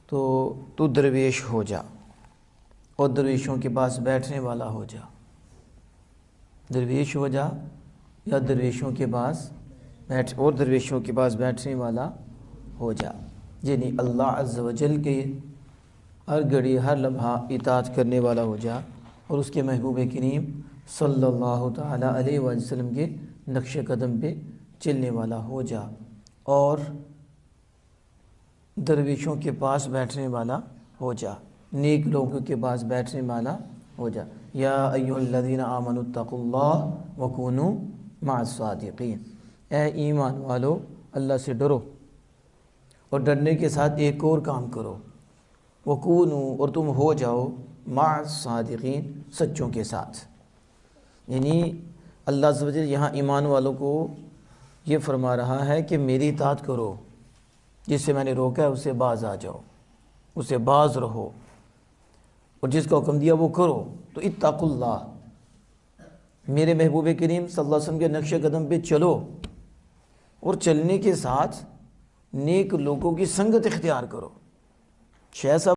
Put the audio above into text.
تو درویش ہو جا اور درویشوں کے پاس بیٹھنے والا ہو جا، درویش ہو جا یا درویشوں کے پاس درویشوں کے پاس بیٹھنے والا ہو جا، یعنی اللہ عز و جل کے ہر گھڑی ہر لمحہ اطاعت کرنے والا ہو جا اور اس کے محبوب کریم صلی اللہ تعالیٰ علیہ وآلہ وسلم کے نقش قدم پہ چلنے والا ہو جا اور درویشوں کے پاس بیٹھنے والا ہو جا، نیک لوگوں کے پاس بیٹھنے والا ہو جا۔ یا ایھا الذین آمنوا اتقوا اللہ وکونوا مع الصادقین، اے ایمان والو اللہ سے ڈرو اور ڈرنے کے ساتھ ایک اور کام کرو، وکونوا اور تم ہو جاؤ مع الصادقین سچوں کے ساتھ۔ یعنی اللہ عز و جل یہاں ایمان والوں کو یہ فرما رہا ہے کہ میری اطاعت کرو، جس سے میں نے روکا ہے اسے باز آ جاؤ، اسے باز رہو، اور جس کا حکم دیا وہ کرو۔ تو اتقوا اللہ، میرے محبوب کریم صلی اللہ علیہ وسلم کے نقش قدم پہ چلو اور چلنے کے ساتھ نیک لوگوں کی سنگت اختیار کرو۔ شیخ صاحب